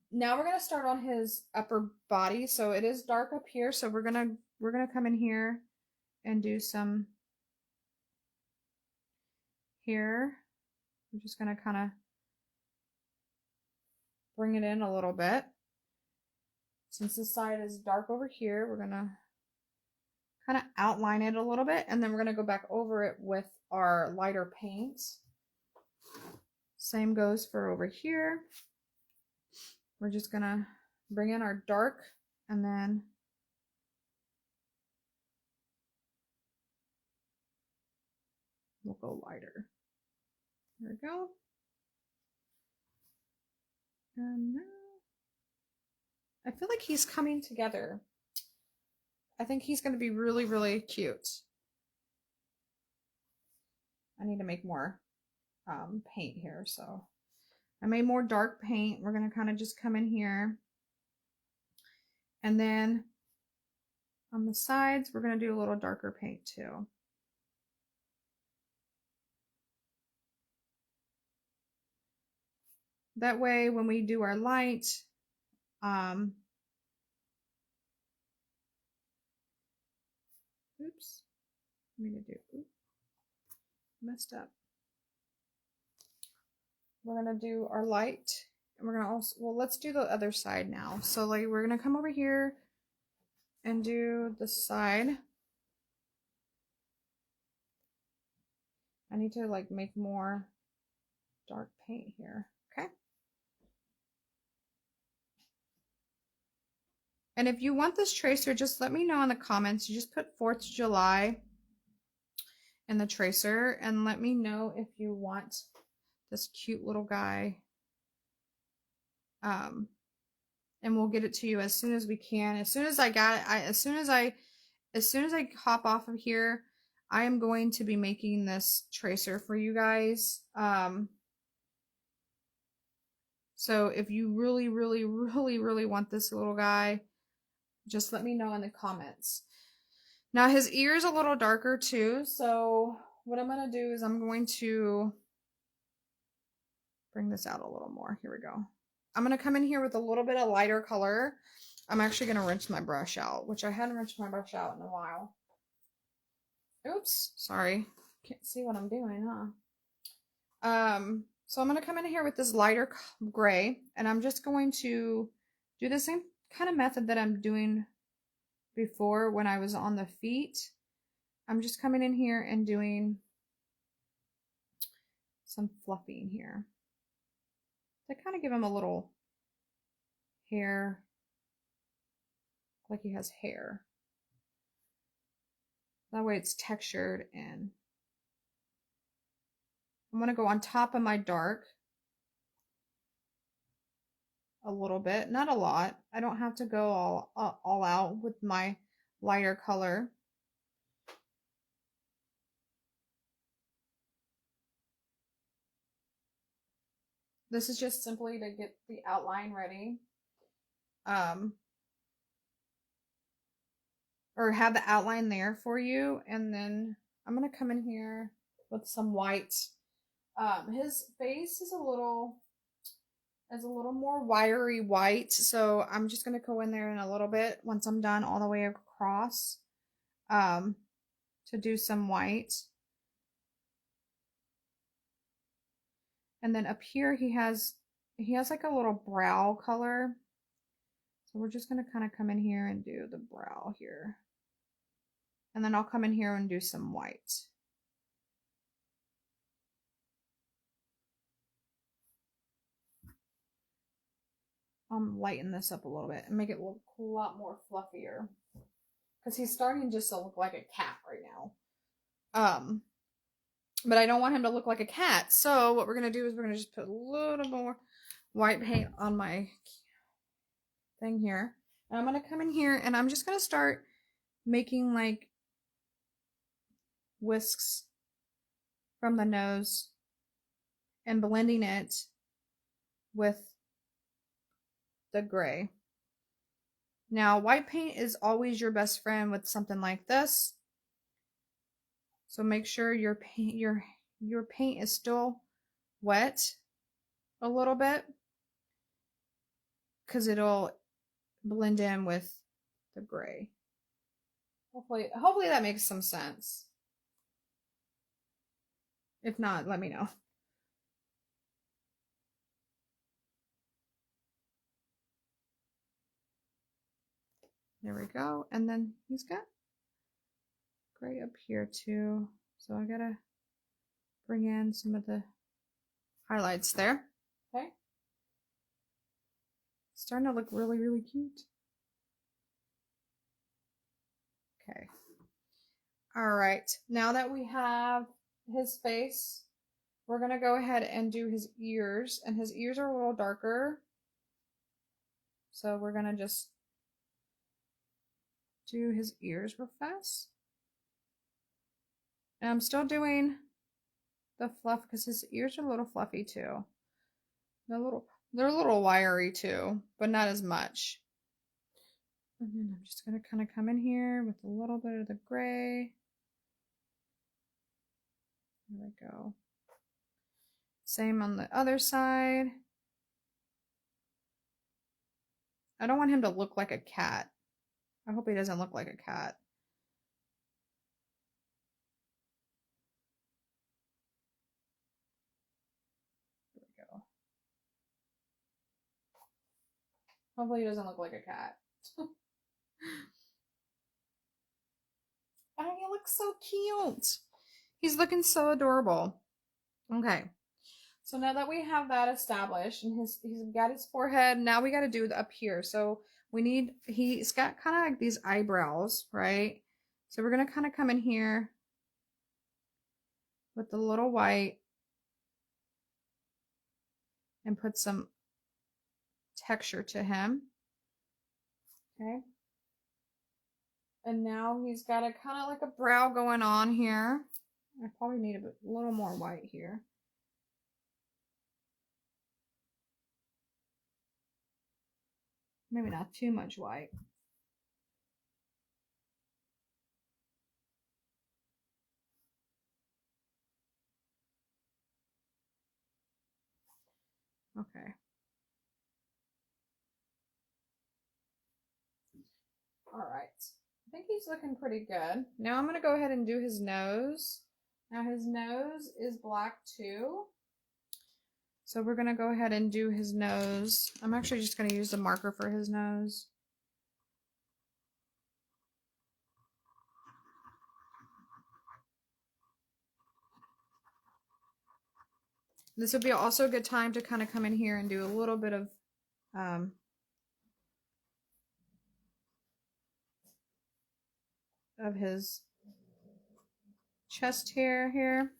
Now we're going to start on his upper body. So it is dark up here, so we're going to come in here and do some here. I'm just going to kind of bring it in a little bit. Since this side is dark over here, we're going to kind of outline it a little bit, and then we're going to go back over it with our lighter paint. Same goes for over here. We're just going to bring in our dark, and then we'll go lighter. There we go. And now I feel like he's coming together. I think he's going to be really, really cute. I need to make more paint here, so I made more dark paint. We're going to kind of just come in here, and then on the sides we're going to do a little darker paint too. That way when we do our light, oops, messed up. We're gonna do our light, and we're gonna also, well, let's do the other side now. So like we're gonna come over here and do the side. I need to like make more dark paint here. Okay. And if you want this tracer, just let me know in the comments. You just put 4th of July in the tracer and let me know if you want this cute little guy. And we'll get it to you as soon as we can. As soon as I got it, as soon as I hop off of here, I am going to be making this tracer for you guys. So if you really, really, really, really want this little guy, just let me know in the comments. Now his ear is a little darker too, so what I'm going to do is I'm going to bring this out a little more. Here we go. I'm going to come in here with a little bit of lighter color. I'm actually going to rinse my brush out, which I hadn't rinsed my brush out in a while. Oops, sorry. Can't see what I'm doing, huh? So I'm going to come in here with this lighter gray, and I'm just going to do the same kind of method that I'm doing before when I was on the feet. I'm just coming in here and doing some fluffing here to kind of give him a little hair, like he has hair. That way it's textured, and I'm going to go on top of my dark a little bit, not a lot. I don't have to go all out with my lighter color. This is just simply to get the outline ready. Or have the outline there for you, and then I'm going to come in here with some white. His face is a little more wiry white, so I'm just going to go in there in a little bit once I'm done all the way across to do some white. And then up here he has like a little brow color, so we're just going to kind of come in here and do the brow here, and then I'll come in here and do some white. Lighten this up a little bit and make it look a lot more fluffier, because he's starting just to look like a cat right now. But I don't want him to look like a cat, so what we're gonna do is we're gonna just put a little more white paint on my thing here, and I'm gonna come in here and I'm just gonna start making like whisks from the nose and blending it with the gray. Now, white paint is always your best friend with something like this. So make sure your paint is still wet a little bit, because it'll blend in with the gray. Hopefully that makes some sense. If not, let me know. There we go. And then he's got gray up here too. So I gotta bring in some of the highlights there. Okay. It's starting to look really, really cute. Okay. All right. Now that we have his face, we're gonna go ahead and do his ears, and his ears are a little darker. So we're gonna just do his ears real fast. And I'm still doing the fluff because his ears are a little fluffy too. They're a little wiry too, but not as much. And then I'm just gonna kind of come in here with a little bit of the gray. There we go. Same on the other side. I don't want him to look like a cat. I hope he doesn't look like a cat. There we go. Hopefully he doesn't look like a cat. Oh, he looks so cute. He's looking so adorable. Okay. So now that we have that established, and he's got his forehead, now we got to do up here. So he's got kind of like these eyebrows, right? So we're going to kind of come in here with the little white and put some texture to him. Okay. And now he's got a kind of like a brow going on here. I probably need a little more white here. Maybe not too much white. Okay. All right. I think he's looking pretty good. Now I'm going to go ahead and do his nose. Now his nose is black too. So we're going to go ahead and do his nose. I'm actually just going to use the marker for his nose. This would be also a good time to kind of come in here and do a little bit of his chest hair here.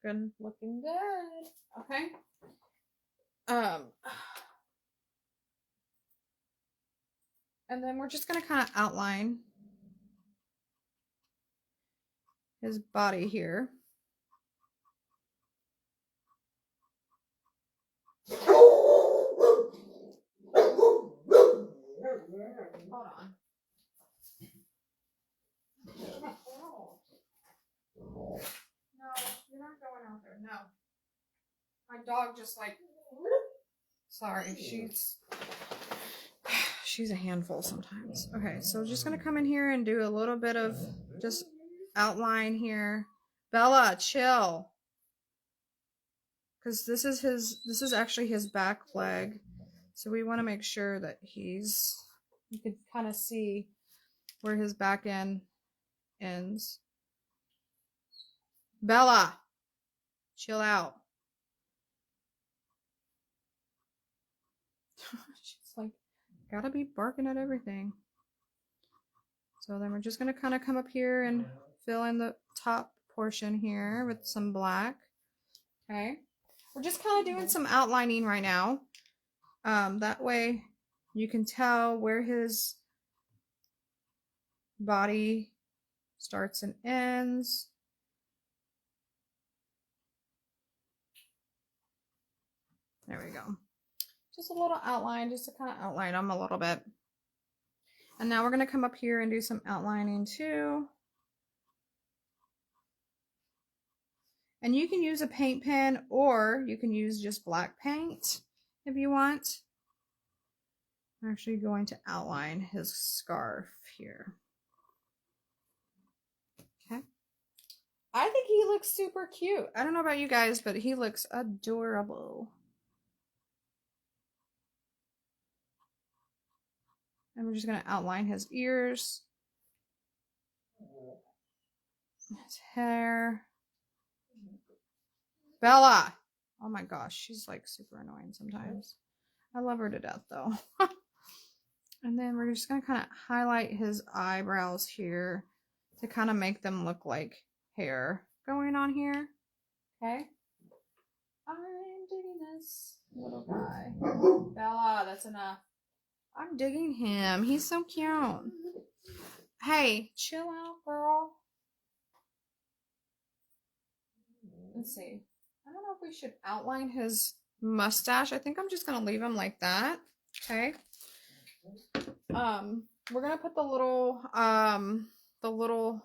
Good, looking good. Okay. And then we're just gonna kind of outline his body here. Hold on. No, you're not going out there. No. My dog just like, sorry, she's a handful sometimes. Okay, so just gonna come in here and do a little bit of just outline here. Bella, chill. Because this is actually his back leg. So we want to make sure that you can kind of see where his back end ends. Bella, chill out. She's like, gotta be barking at everything. So then we're just gonna kind of come up here and fill in the top portion here with some black. Okay. We're just kind of doing some outlining right now. That way you can tell where his body starts and ends. There we go. Just a little outline, just to kind of outline them a little bit. And now we're going to come up here and do some outlining too. And you can use a paint pen or you can use just black paint if you want. I'm actually going to outline his scarf here. Okay. I think he looks super cute. I don't know about you guys, but he looks adorable. And we're just going to outline his ears, his hair. Bella! Oh my gosh, she's like super annoying sometimes. I love her to death though. And then we're just going to kind of highlight his eyebrows here to kind of make them look like hair going on here. Okay. I'm digging this little guy. Bella, that's enough. I'm digging him. He's so cute. Hey, chill out, girl. Let's see. I don't know if we should outline his mustache. I think I'm just going to leave him like that. Okay. We're going to put the little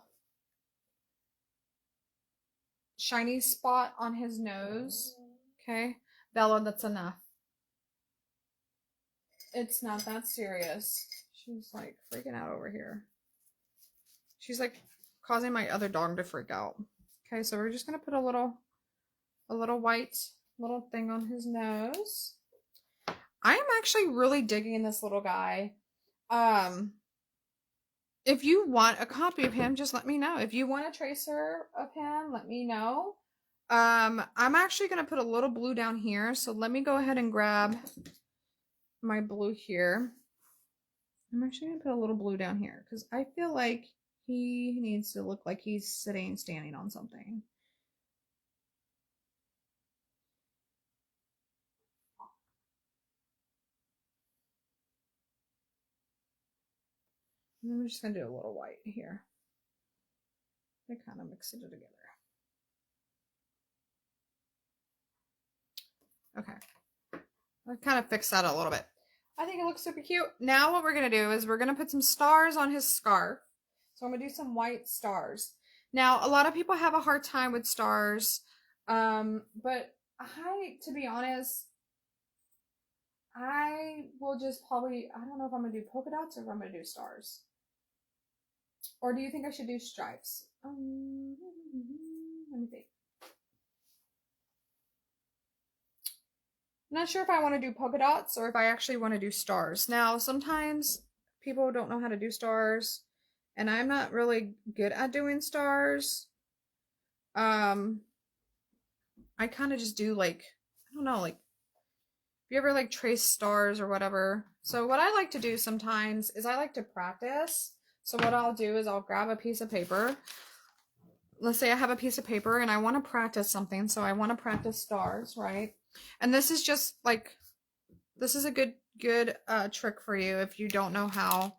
shiny spot on his nose. Okay. Bella, that's enough. It's not that serious. She's like freaking out over here. She's like causing my other dog to freak out. Okay, so we're just gonna put a little white little thing on his nose. I am actually really digging this little guy. If you want a copy of him, just let me know. If you want a tracer of him, let me know. I'm actually gonna put a little blue down here, so let me go ahead and grab my blue here. I'm actually gonna put a little blue down here because I feel like he needs to look like he's standing on something. And then I'm just going to do a little white here. I kind of mix it together. Okay. I kind of fix that a little bit. I think it looks super cute. Now what we're going to do is we're going to put some stars on his scarf. So I'm going to do some white stars. Now, a lot of people have a hard time with stars. But to be honest, I will just probably, I don't know if I'm going to do polka dots or if I'm going to do stars. Or do you think I should do stripes? Let me think. I'm not sure if I want to do polka dots or if I actually want to do stars. Now, sometimes people don't know how to do stars, and I'm not really good at doing stars. I kind of just do like, I don't know, like, if you ever like trace stars or whatever. So what I like to do sometimes is I like to practice. So what I'll do is I'll grab a piece of paper. Let's say I have a piece of paper and I want to practice something. So I want to practice stars, right? And this is just like, this is a good trick for you if you don't know how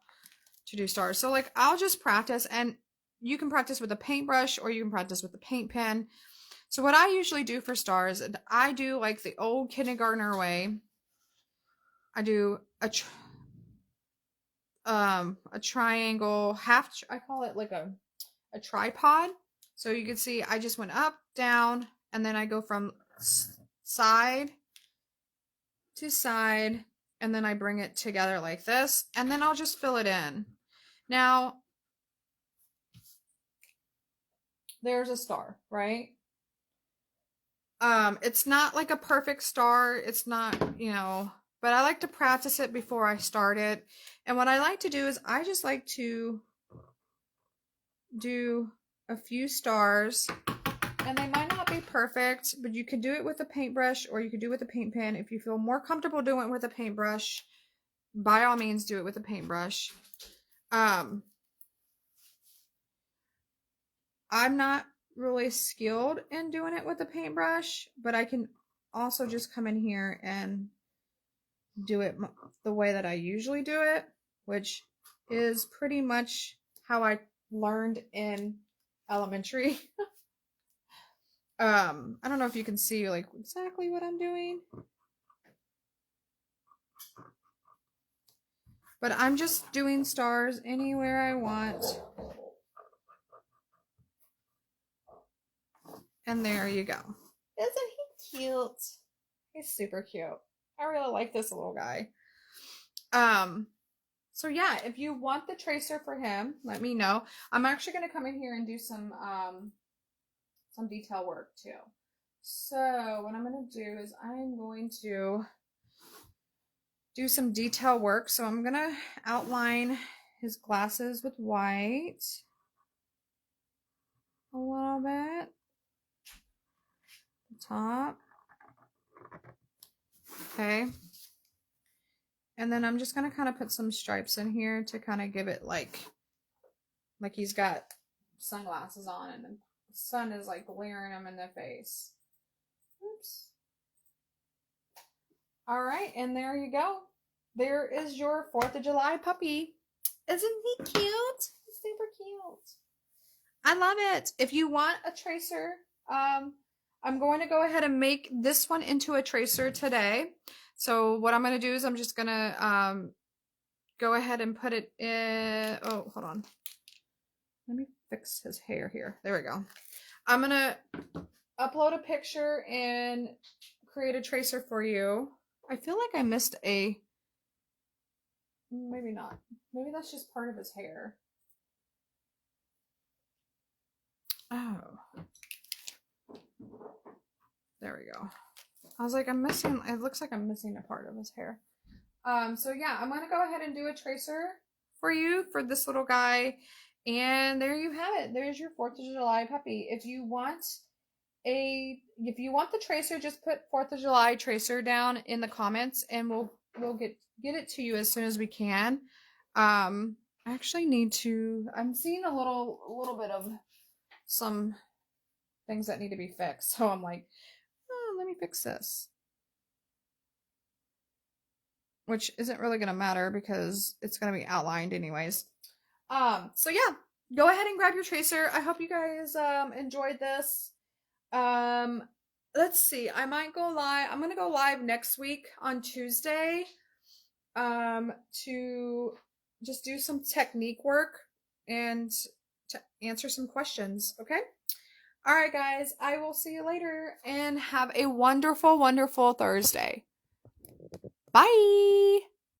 to do stars. So like, I'll just practice, and you can practice with a paintbrush or you can practice with a paint pen. So what I usually do for stars, I do like the old kindergartner way. I do a triangle, I call it like a tripod. So you can see I just went up, down, and then I go from side to side, and then I bring it together like this, and then I'll just fill it in. Now, there's a star, right? It's not like a perfect star. It's not, but I like to practice it before I start it. And what I like to do is I just like to do a few stars, and they might not be perfect, but you can do it with a paintbrush or you could do it with a paint pen. If you feel more comfortable doing it with a paintbrush, by all means do it with a paintbrush. I'm not really skilled in doing it with a paintbrush, but I can also just come in here and do it the way that I usually do it, which is pretty much how I learned in elementary. I don't know if you can see like exactly what I'm doing, but I'm just doing stars anywhere I want. And there you go. Isn't he cute? He's super cute. I really like this little guy. So yeah, if you want the tracer for him, let me know. I'm actually going to come in here and do some detail work too. So what I'm going to do is I'm going to do some detail work. So I'm going to outline his glasses with white a little bit. The top. Okay. And then I'm just going to kind of put some stripes in here to kind of give it like he's got sunglasses on and the sun is like glaring him in the face. Oops. All right, and there you go. There is your 4th of July puppy. Isn't he cute? He's super cute. I love it. If you want a tracer, I'm going to go ahead and make this one into a tracer today. So what I'm going to do is I'm just going to go ahead and put it in. Oh, hold on. Let me fix his hair here. There we go. I'm going to upload a picture and create a tracer for you. I feel like I missed maybe not. Maybe that's just part of his hair. Oh. There we go. I was like, it looks like I'm missing a part of his hair. So yeah, I'm going to go ahead and do a tracer for you for this little guy. And there you have it. There's your 4th of July puppy. If you want the tracer, just put 4th of July tracer down in the comments and we'll get it to you as soon as we can. I actually need to, I'm seeing a little bit of some things that need to be fixed. So I'm like, let me fix this. Which isn't really going to matter because it's going to be outlined anyways. So yeah, go ahead and grab your tracer. I hope you guys enjoyed this. Let's see. I might go live. I'm gonna go live next week on Tuesday. To just do some technique work and to answer some questions. Okay. All right, guys. I will see you later and have a wonderful, wonderful Thursday. Bye.